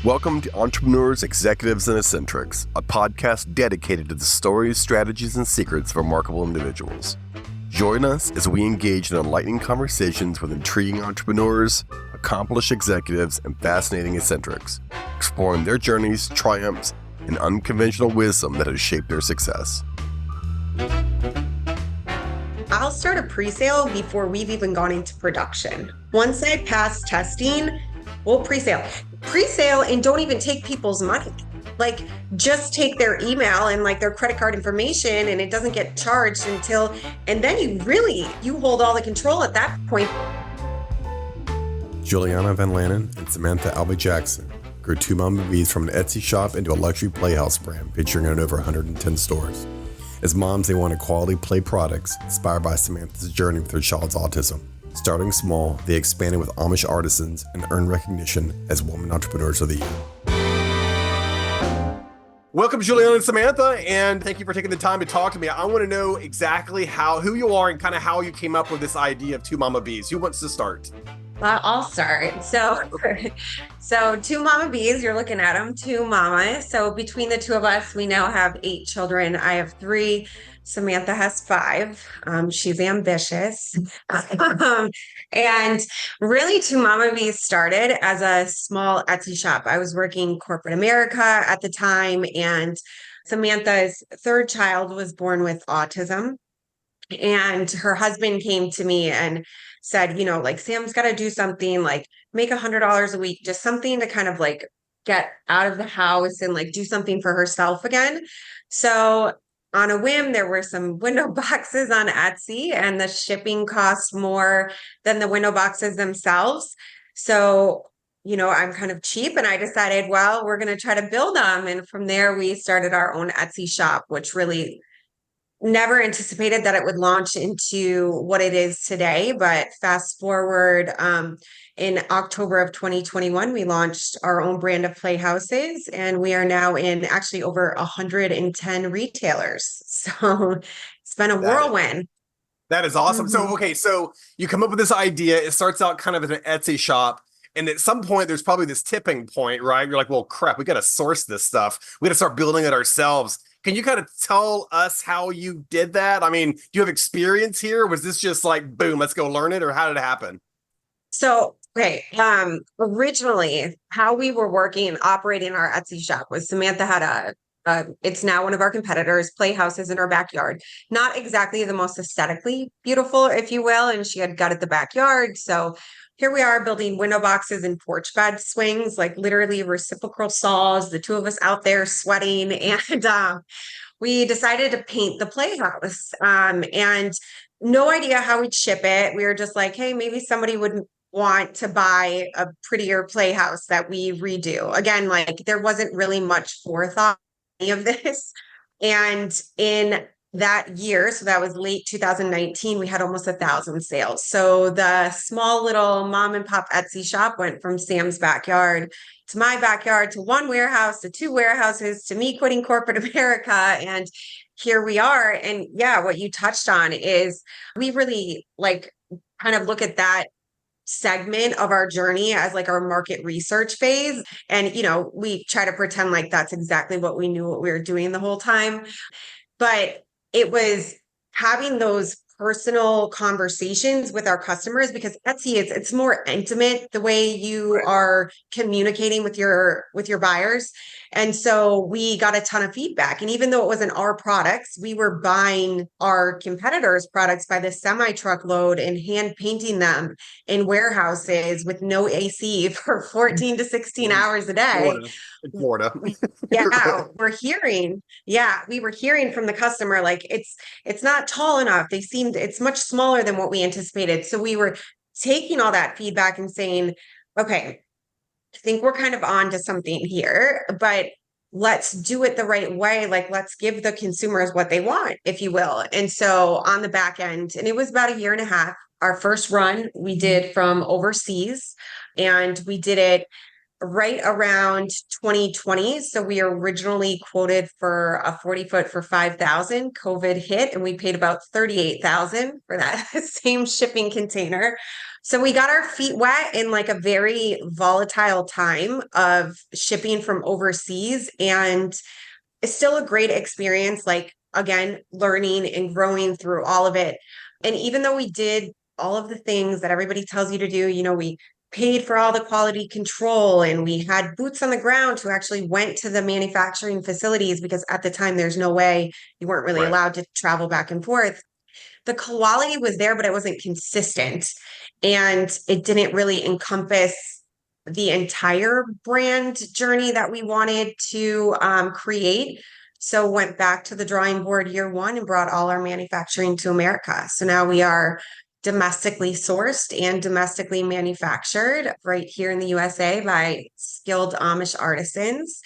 Welcome to Entrepreneurs, Executives, and Eccentrics, a podcast dedicated to the stories, strategies, and secrets of remarkable individuals. Join us as we engage in enlightening conversations with intriguing entrepreneurs, accomplished executives, and fascinating eccentrics, exploring their journeys, triumphs, and unconventional wisdom that has shaped their success. I'll start a pre-sale before we've even gone into production. Once I pass testing, we'll pre-sale. Pre-sale and don't even take people's money. Like, just take their email and like their credit card information, and it doesn't get charged until, and then you hold all the control at that point. Juliana, VanLaanen, and Samantha Alavi-Jackson grew two Momma Bees from an Etsy shop into a luxury playhouse brand featuring in over 110 stores. As moms, they wanted quality play products inspired by Samantha's journey with her child's autism. Starting small, they expanded with Amish Artisans and earned recognition as Women Entrepreneurs of the Year. Welcome, Juliana and Samantha, and thank you for taking the time to talk to me. I want to know exactly who you are and kind of how you came up with this idea of two Momma Bees. Who wants to start? I'll start. So two Momma Bees, you're looking at them, two mamas. So between the two of us, we now have 8 children. I have 3. Samantha has 5. She's ambitious. And really, two Momma Bees started as a small Etsy shop. I was working corporate America at the time, and Samantha's 3rd child was born with autism. And her husband came to me and said, like, Sam's got to do something, like make $100 a week, just something to kind of like get out of the house and like do something for herself again. So on a whim, there were some window boxes on Etsy, and the shipping cost more than the window boxes themselves. So, I'm kind of cheap, and I decided, well, we're going to try to build them. And from there, we started our own Etsy shop, which really never anticipated that it would launch into what it is today. But fast forward, in October of 2021, we launched our own brand of playhouses, and we are now in actually over 110 retailers. So it's been a whirlwind. That is awesome. Mm-hmm. So you come up with this idea. It starts out kind of as an Etsy shop. And at some point, there's probably this tipping point, right? You're like, well, crap, we got to source this stuff. We got to start building it ourselves. Can you kind of tell us how you did that? I mean, do you have experience here? Was this just like, boom, let's go learn it? Or how did it happen? So, originally, how we were operating our Etsy shop was Samantha had it's now one of our competitors, playhouses in our backyard. Not exactly the most aesthetically beautiful, if you will. And she had gutted the backyard. So here we are building window boxes and porch bed swings, like literally reciprocal saws, the two of us out there sweating. And we decided to paint the playhouse, and no idea how we'd ship it. We were just like, hey, maybe somebody would want to buy a prettier playhouse that we redo. Again, like there wasn't really much forethought in any of this. And in that year, so that was late 2019, we had almost 1,000 sales. So the small little mom and pop Etsy shop went from Sam's backyard to my backyard to 1 warehouse to 2 warehouses to me quitting corporate America. And here we are. And yeah, what you touched on is we really like kind of look at that segment of our journey as like our market research phase. And, we try to pretend like that's exactly what we knew what we were doing the whole time. But it was having those personal conversations with our customers, because Etsy it's more intimate the way you are communicating with your buyers. And so we got a ton of feedback. And even though it wasn't our products, we were buying our competitors' products by the semi-truckload and hand painting them in warehouses with no AC for 14 to 16 hours a day. Florida. Yeah, we were hearing from the customer, like it's not tall enough. It's much smaller than what we anticipated. So we were taking all that feedback and saying, okay, I think we're kind of on to something here, but let's do it the right way. Like, let's give the consumers what they want, if you will. And so on the back end, and it was about 1.5 years, our first run we did from overseas, and we did it right around 2020. So we originally quoted for a 40-foot for 5,000. COVID hit and we paid about 38,000 for that same shipping container. So we got our feet wet in like a very volatile time of shipping from overseas, and it's still a great experience. Like, again, learning and growing through all of it. And even though we did all of the things that everybody tells you to do, we paid for all the quality control and we had boots on the ground who actually went to the manufacturing facilities, because at the time there's no way, you weren't really allowed to travel back and forth. The quality was there, but it wasn't consistent, and it didn't really encompass the entire brand journey that we wanted to create. So went back to the drawing board year one and brought all our manufacturing to America. So now we are domestically sourced and domestically manufactured right here in the USA by skilled Amish artisans.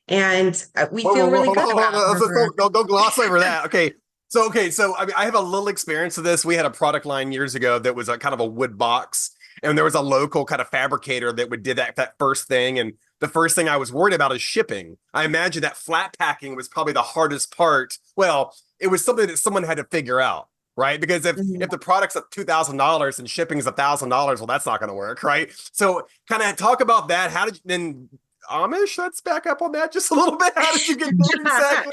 And we feel really good about it. Don't gloss over that. Okay. So I mean, I have a little experience of this. We had a product line years ago that was a kind of a wood box, and there was a local kind of fabricator that did that first thing. And the first thing I was worried about is shipping. I imagine that flat packing was probably the hardest part. Well, it was something that someone had to figure out, right? Because if the product's at $2,000 and shipping is $1,000, well, that's not going to work, right? So kind of talk about that. How did you then Amish? Let's back up on that just a little bit. How did you get there exactly?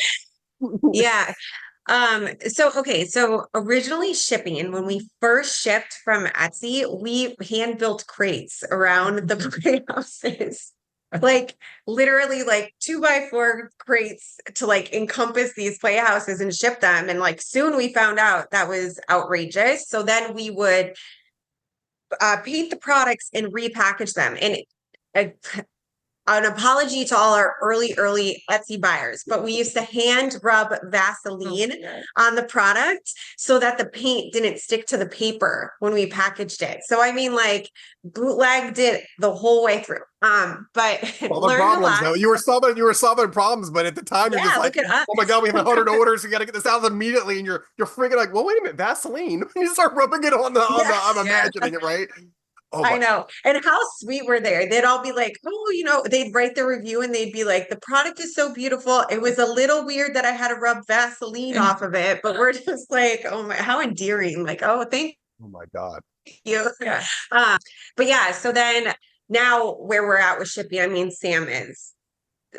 Yeah. So originally shipping, when we first shipped from Etsy, we hand built crates around the playhouses, like literally like 2x4 crates to like encompass these playhouses and ship them. And like soon we found out that was outrageous. So then we would paint the products and repackage them. And an apology to all our early Etsy buyers, but we used to hand rub Vaseline on the product so that the paint didn't stick to the paper when we packaged it. So I mean, like, bootlegged it the whole way through. But learned a lot. Though. You were solving problems, but at the time you're just like, oh my God, we have 100 orders. We got to get this out immediately. And you're freaking like, well, wait a minute, Vaseline. You start rubbing it on the I'm imagining it, right? Oh, I know. And how sweet were they? They'd all be like, oh, they'd write their review and they'd be like, the product is so beautiful. It was a little weird that I had to rub Vaseline off of it, but we're just like, oh my, how endearing. Like, oh, thank Oh my God. you. Yeah. But yeah, so then now where we're at with shipping, I mean, Sam is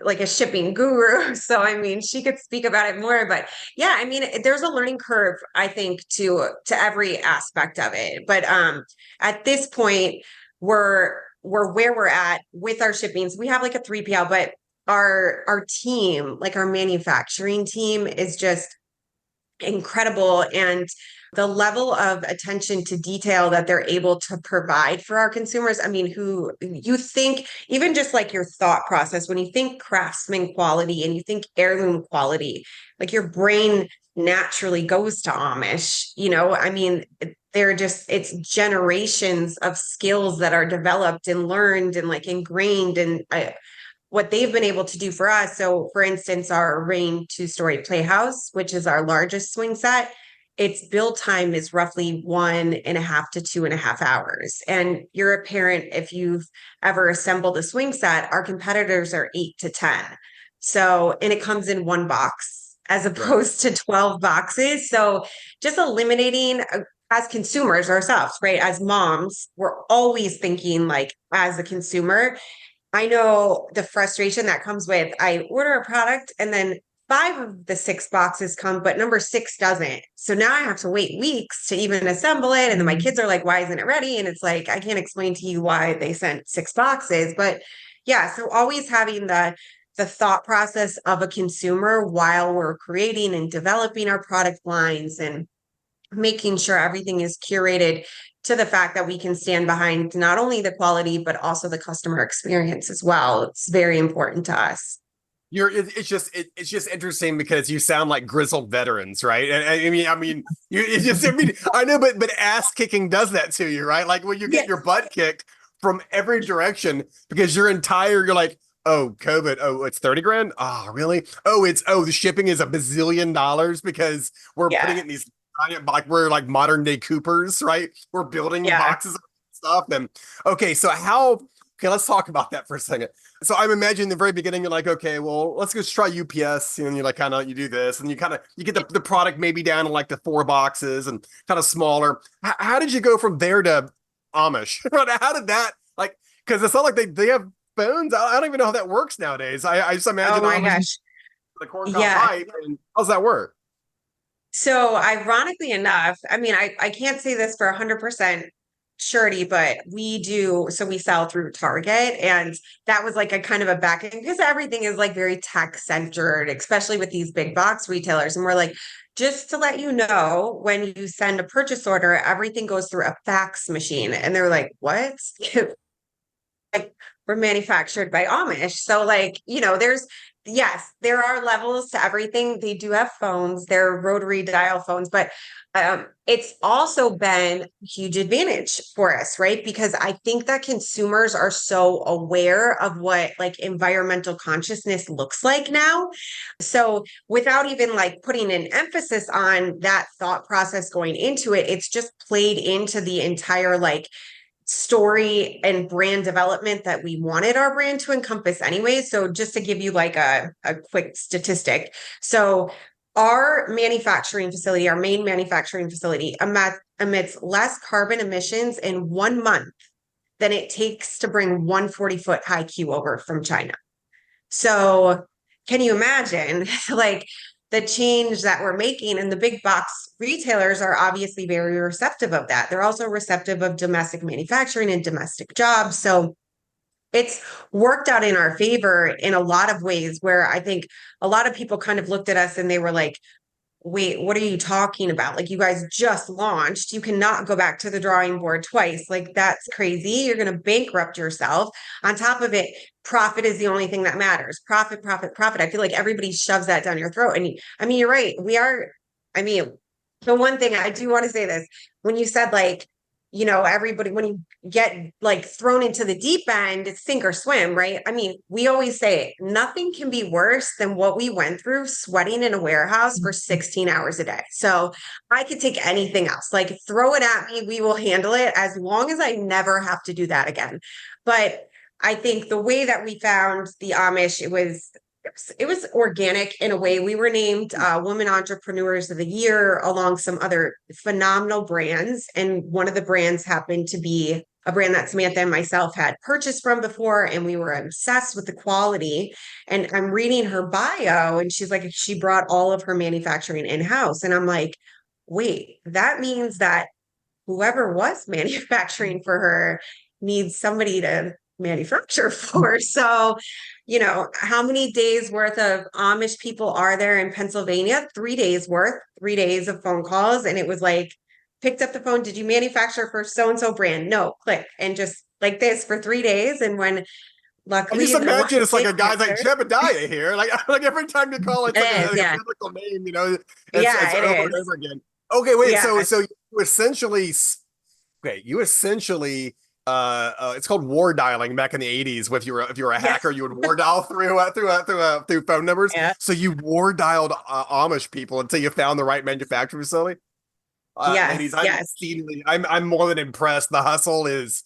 like a shipping guru. So, I mean, she could speak about it more, but yeah, I mean, there's a learning curve, I think, to every aspect of it. But at this point, we're where we're at with our shippings. We have like a 3PL, but our team, like our manufacturing team, is just incredible. And the level of attention to detail that they're able to provide for our consumers. I mean, who you think, even just like your thought process, when you think craftsman quality and you think heirloom quality, like your brain naturally goes to Amish, I mean, it's generations of skills that are developed and learned and like ingrained and what they've been able to do for us. So for instance, our Rain 2-story playhouse, which is our largest swing set, its build time is roughly 1.5 to 2.5 hours. And you're a parent, if you've ever assembled a swing set, our competitors are 8 to 10. So, and it comes in one box as opposed to 12 boxes. So just eliminating, as consumers ourselves, right? As moms, we're always thinking like, as a consumer, I know the frustration that comes with, I order a product and then 5 of the 6 boxes come, but number 6 doesn't. So now I have to wait weeks to even assemble it. And then my kids are like, why isn't it ready? And it's like, I can't explain to you why they sent 6 boxes. But yeah, so always having the thought process of a consumer while we're creating and developing our product lines and making sure everything is curated to the fact that we can stand behind not only the quality, but also the customer experience as well. It's very important to us. It's just interesting because you sound like grizzled veterans, right? And I mean, I know, but ass kicking does that to you, right? Like when you get your butt kicked from every direction because you're like, oh, COVID, oh, it's 30 grand. Oh, really? The shipping is $1 bazillion because we're putting it in these, like we're like modern day Coopers, right? We're building boxes of stuff. And okay, so how Okay, let's talk about that for a second. So I'm imagining the very beginning, you're like, okay, well, let's just try UPS. And you're like, kind of, you do this and you get the product maybe down to like the 4 boxes and kind of smaller. How did you go from there to Amish? How did that, like, because it's not like they have phones. I don't even know how that works nowadays. I just Oh imagine my Amish, gosh. the corncob Yeah. pipe. And how's that work? So ironically enough, I mean, I can't say this for 100% surety, but we do. So we sell through Target, and that was like a kind of a back end because everything is like very tech centered, especially with these big box retailers. And we're like, just to let you know, when you send a purchase order, everything goes through a fax machine. And they're like, what? Like we're manufactured by Amish. So like, yes, there are levels to everything. They do have phones, they're rotary dial phones, but it's also been a huge advantage for us, right? Because I think that consumers are so aware of what like environmental consciousness looks like now. So without even like putting an emphasis on that thought process going into it, it's just played into the entire like story and brand development that we wanted our brand to encompass anyway. So just to give you like a quick statistic. So our manufacturing facility, our main manufacturing facility emits less carbon emissions in 1 month than it takes to bring 140-foot high Q over from China. So can you imagine like the change that we're making? And the big box retailers are obviously very receptive of that. They're also receptive of domestic manufacturing and domestic jobs. So it's worked out in our favor in a lot of ways where I think a lot of people kind of looked at us and they were like, wait, what are you talking about? Like, you guys just launched. You cannot go back to the drawing board twice. Like, that's crazy. You're going to bankrupt yourself. On top of it, profit is the only thing that matters. Profit, profit, profit. I feel like everybody shoves that down your throat. And I mean, you're right. We are, I mean, the one thing I do want to say this when you said, like, everybody, when you get like thrown into the deep end, it's sink or swim, right? I mean, we always say nothing can be worse than what we went through sweating in a warehouse for 16 hours a day. So I could take anything else, like throw it at me. We will handle it as long as I never have to do that again. But I think the way that we found the Amish, it was organic in a way. We were named Women Entrepreneurs of the Year along some other phenomenal brands. And one of the brands happened to be a brand that Samantha and myself had purchased from before. And we were obsessed with the quality. And I'm reading her bio, and she's like, she brought all of her manufacturing in-house. And I'm like, wait, that means that whoever was manufacturing for her needs somebody to manufacture for. So, how many days worth of Amish people are there in Pennsylvania? 3 days worth, 3 days of phone calls. And it was like, picked up the phone. Did you manufacture for so-and-so brand? No, click. And just like this for 3 days. And when I luckily just the one imagine it's like did a guy's like answer, Jebediah here. Like, like every time you call, it's it like is. a Yeah. biblical name, it's Yeah, it over and is. over again. Okay, wait, Yeah. so you essentially okay, you essentially it's called war dialing back in the 80s. If you were a Yes. hacker, you would war dial through phone numbers. Yeah. So you war dialed Amish people until you found the right manufacturing facility. Ladies, Yes. I'm Yes. exceedingly, I'm more than impressed. The hustle is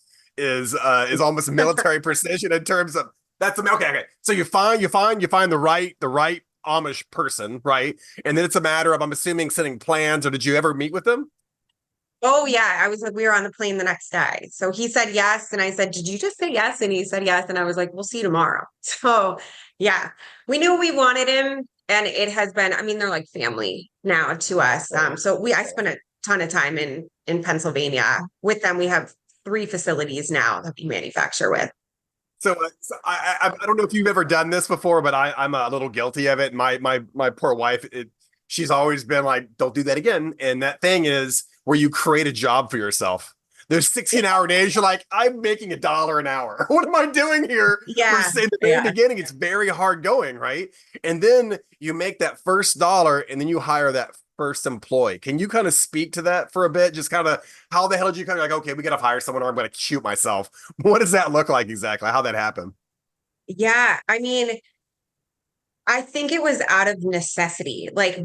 almost military precision in terms of that's okay. So you find the right Amish person, right? And then it's a matter of, I'm assuming, setting plans. Or did you ever meet with them? Oh yeah, we were on the plane the next day. So he said yes. And I said, did you just say yes? And he said yes. And I was like, we'll see you tomorrow. So yeah, we knew we wanted him. And it has been, I mean, they're like family now to us. So I spent a ton of time in Pennsylvania with them. We have 3 facilities now that we manufacture with. So I don't know if you've ever done this before, but I'm a little guilty of it. My poor wife, she's always been like, don't do that again. And that thing is where you create a job for yourself. There's 16-hour days. You're like, I'm making $1 an hour. What am I doing here? Yeah. In the very Yeah. beginning, it's very hard going, right? And then you make that first dollar, and then you hire that first employee. Can you kind of speak to that for a bit? Just kind of how the hell did you kind of like, okay, we got to hire someone, or I'm going to shoot myself. What does that look like exactly? How that happen? Yeah. I mean, I think it was out of necessity. Like I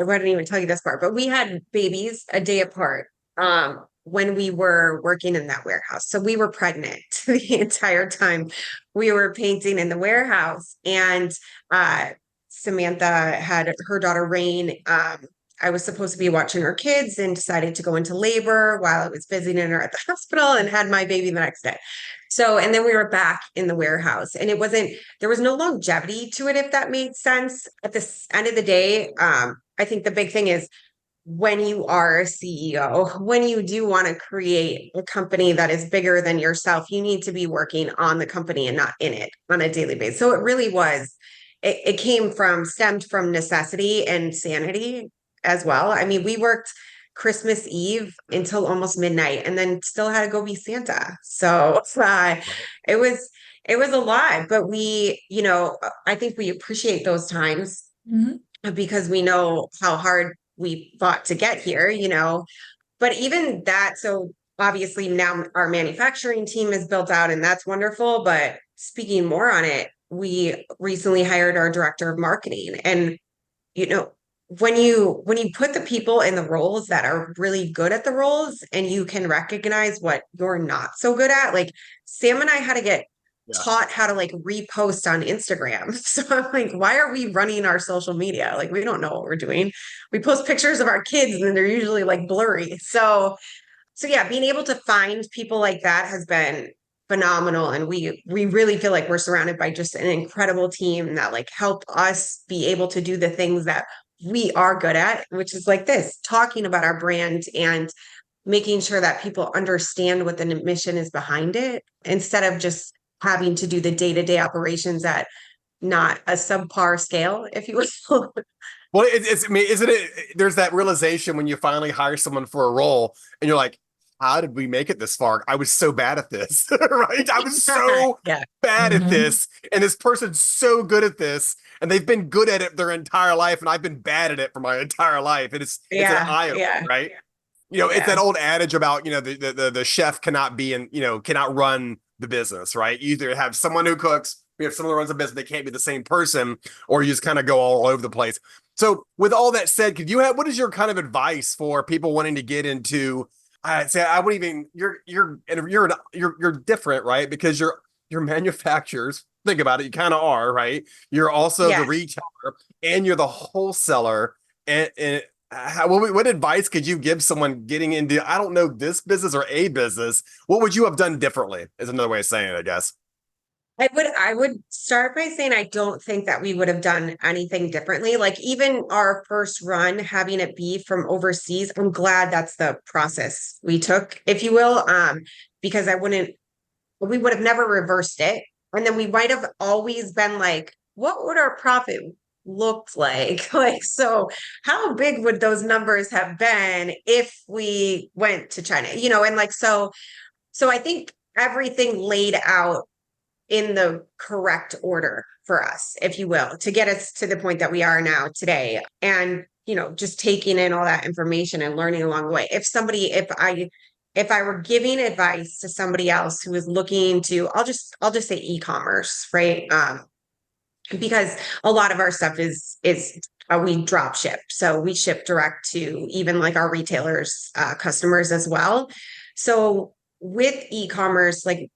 didn't even tell you this part, but we had babies a day apart. when we were working in that warehouse. So we were pregnant the entire time we were painting in the warehouse. And Samantha had her daughter Rain. I was supposed to be watching her kids and decided to go into labor while I was visiting her at the hospital and had my baby the next day. So, and then we were back in the warehouse, and there was no longevity to it, if that made sense. At the end of the day, I think the big thing is when you are a CEO, when you do want to create a company that is bigger than yourself, you need to be working on the company and not in it on a daily basis. So it really was, it stemmed from necessity and sanity as well. I mean, we worked Christmas Eve until almost midnight and then still had to go be Santa. So it was a lot, but I think we appreciate those times because we know how hard we fought to get here, but even that, so obviously now our manufacturing team is built out and that's wonderful. But speaking more on it, we recently hired our director of marketing. And, when you put the people in the roles that are really good at the roles and you can recognize what you're not so good at, like Sam and I had to get taught how to like repost on Instagram. So I'm like, why are we running our social media? Like, we don't know what we're doing. We post pictures of our kids and they're usually like blurry. So yeah, being able to find people like that has been phenomenal. And we really feel like we're surrounded by just an incredible team that like help us be able to do the things that we are good at, which is like this, talking about our brand and making sure that people understand what the mission is behind it instead of just having to do the day-to-day operations at not a subpar scale, if you will. Well, I mean, isn't it? There's that realization when you finally hire someone for a role and you're like, how did we make it this far? I was so bad at this, right? I was so bad at this. And this person's so good at this. And they've been good at it their entire life. And I've been bad at it for my entire life. And it's an eye opener, right? It's that old adage about, the chef cannot be cannot run the business, right? You either have someone who cooks, you have someone who runs a business, they can't be the same person, or you just kind of go all over the place. So with all that said, what is your kind of advice for people wanting to get into, I'd say I wouldn't even, you're different, right? Because you're manufacturers. Think about it. You kind of are, right? You're also the retailer and you're the wholesaler. And what advice could you give someone getting into, I don't know, this business or a business? What would you have done differently is another way of saying it, I guess. I would start by saying I don't think that we would have done anything differently. Like even our first run, having it be from overseas, I'm glad that's the process we took, if you will, because we would have never reversed it. And then we might have always been like, what would our profit look like? Like, so how big would those numbers have been if we went to China, and like, so I think everything laid out in the correct order for us, if you will, to get us to the point that we are now today. And, just taking in all that information and learning along the way. If I were giving advice to somebody else who is looking to, I'll just say e-commerce, right? Because a lot of our stuff is we drop ship. So we ship direct to even like our retailers, customers as well. So with e-commerce, like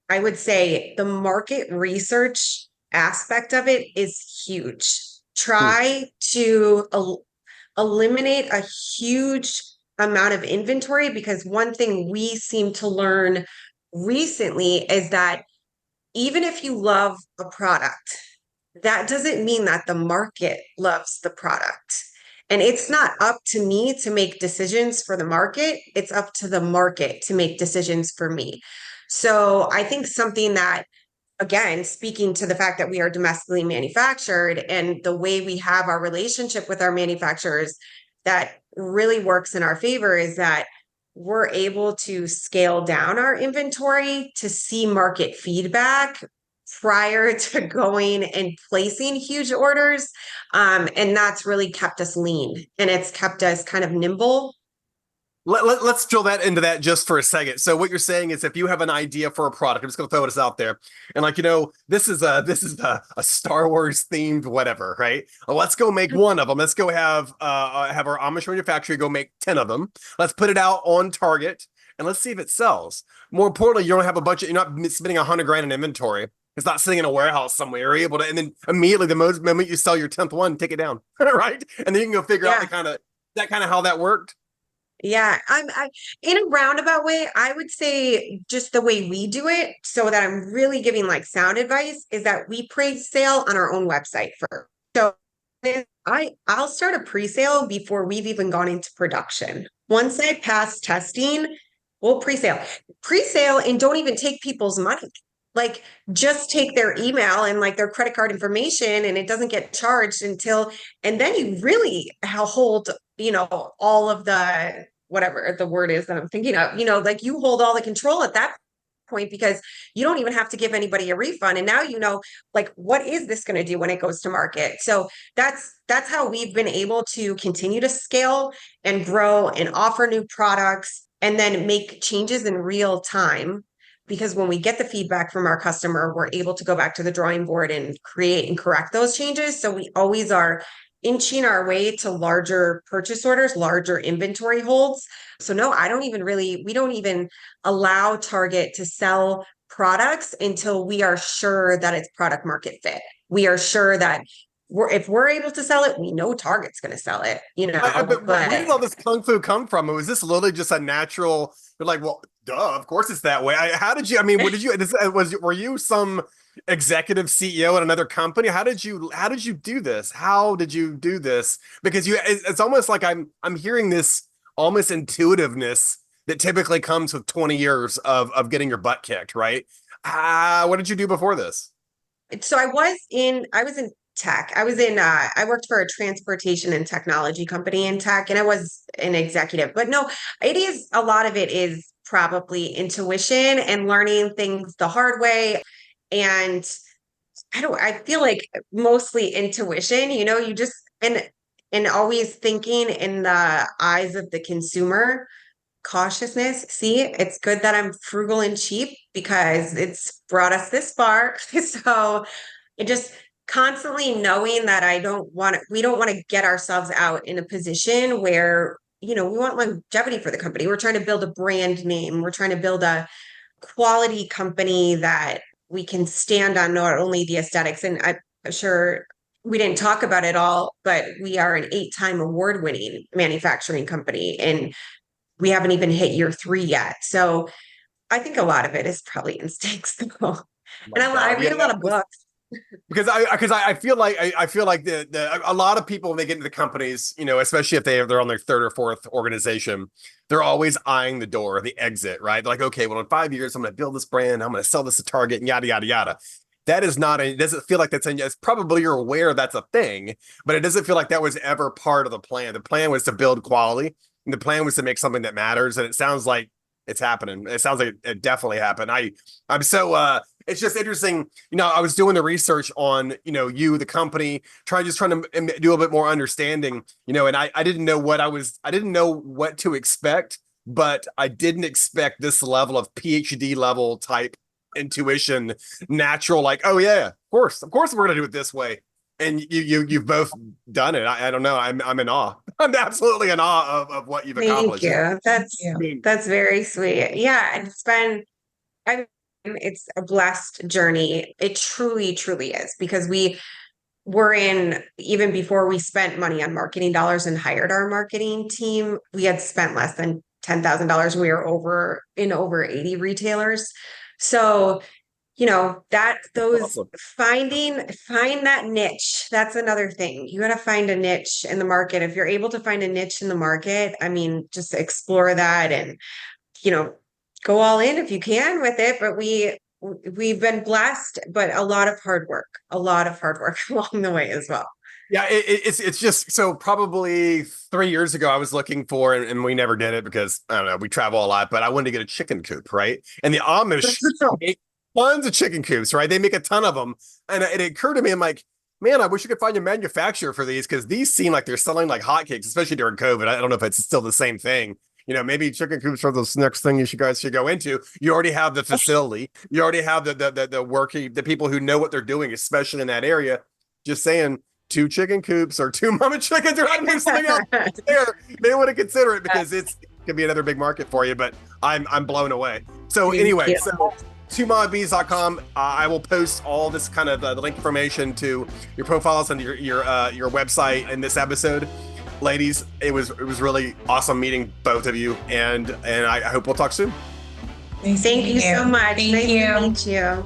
I would say the market research aspect of it is huge. Try to eliminate a huge amount of inventory, because one thing we seem to learn recently is that even if you love a product, that doesn't mean that the market loves the product. And it's not up to me to make decisions for the market. It's up to the market to make decisions for me. So I think something that, again, speaking to the fact that we are domestically manufactured and the way we have our relationship with our manufacturers that really works in our favor is that we're able to scale down our inventory to see market feedback prior to going and placing huge orders. And that's really kept us lean and it's kept us kind of nimble. Let's drill that into that just for a second. So what you're saying is if you have an idea for a product, I'm just going to throw this out there. And like, this is a Star Wars themed whatever, right? Well, let's go make one of them. Let's go have our Amish manufacturer go make 10 of them. Let's put it out on Target. and let's see if it sells. More importantly, you don't have a bunch of, you're not spending $100,000 in inventory. It's not sitting in a warehouse somewhere. You're able to, and then immediately the moment you sell your 10th one, take it down, right? And then you can go figure out that kind of how that worked. Yeah, in a roundabout way, I would say just the way we do it, so that I'm really giving like sound advice, is that we pre-sale on our own website first. So I'll start a pre-sale before we've even gone into production. Once I pass testing, we'll pre-sale. Pre-sale and don't even take people's money. Like, just take their email and like their credit card information, and it doesn't get charged until, and then you really hold, all of the, whatever the word is that I'm thinking of, like you hold all the control at that point, because you don't even have to give anybody a refund. And now, like, what is this going to do when it goes to market? So that's how we've been able to continue to scale and grow and offer new products and then make changes in real time. Because when we get the feedback from our customer, we're able to go back to the drawing board and create and correct those changes. So we always are inching our way to larger purchase orders, larger inventory holds. So no, we don't even allow Target to sell products until we are sure that it's product market fit. We are sure that if we're able to sell it, we know Target's going to sell it, But where did all this kung fu come from? Was this literally just a natural, you're like, well, duh, of course it's that way. Were you some executive CEO at another company? How did you do this? How did you do this? Because it's almost like I'm hearing this almost intuitiveness that typically comes with 20 years of getting your butt kicked, right? What did you do before this? So I was in tech. I worked for a transportation and technology company in tech, and I was an executive. But no, a lot of it is probably intuition and learning things the hard way. And I feel like mostly intuition, you just, and always thinking in the eyes of the consumer. Cautiousness. See, it's good that I'm frugal and cheap because it's brought us this far. So it just constantly knowing that we don't want to get ourselves out in a position where, we want longevity for the company. We're trying to build a brand name. We're trying to build a quality company that we can stand on, not only the aesthetics. And I'm sure we didn't talk about it all, but we are an 8-time award-winning manufacturing company, and we haven't even hit year 3 yet. So I think a lot of it is probably instincts, though. And I read a lot of books. Because I feel like a lot of people when they get into the companies, especially if they're on their 3rd or 4th organization, they're always eyeing the door, the exit, right? They're like, okay, well, in 5 years, I'm going to build this brand, I'm going to sell this to Target, and yada yada yada. That is not it doesn't feel like it's probably you're aware that's a thing, but it doesn't feel like that was ever part of the plan. The plan was to build quality, and the plan was to make something that matters. And it sounds like it's happening. It sounds like it definitely happened. I'm so it's just interesting. I was doing the research on, you, the company, trying to do a bit more understanding, and I didn't know I didn't know what to expect, but I didn't expect this level of PhD level type intuition, natural, like, oh yeah, of course we're gonna do it this way. And you've both done it. I don't know. I'm in awe. I'm absolutely in awe of what you've accomplished. Thank you. That's very sweet. Yeah, it's a blessed journey. It truly, truly is, because we were even before we spent money on marketing dollars and hired our marketing team, we had spent less than $10,000. We were over 80 retailers. So, Awesome. find that niche. That's another thing. You got to find a niche in the market. If you're able to find a niche in the market, just explore that and, go all in if you can with it. But we've been blessed, but a lot of hard work along the way as well. Yeah, it's just so probably 3 years ago I was looking for, and we never did it because I don't know, we travel a lot, but I wanted to get a chicken coop, right? And the Amish make tons of chicken coops, right? They make a ton of them, and it occurred to me, I'm like, man, I wish you could find a manufacturer for these, because these seem like they're selling like hotcakes, especially during COVID. I don't know if it's still the same thing. Maybe chicken coops are the next thing you guys should go into. You already have the facility, you already have the working, the people who know what they're doing, especially in that area. Just saying, 2 chicken coops or 2 mama chickens or something else there, may want to consider it, because it could be another big market for you. But I'm blown away. So Thank anyway, you. so to mommabees.com, I will post all this kind of the link information to your profiles and your website in this episode. Ladies, it was really awesome meeting both of you, and I hope we'll talk soon. Thank you so much. Thank Nice you. to meet you.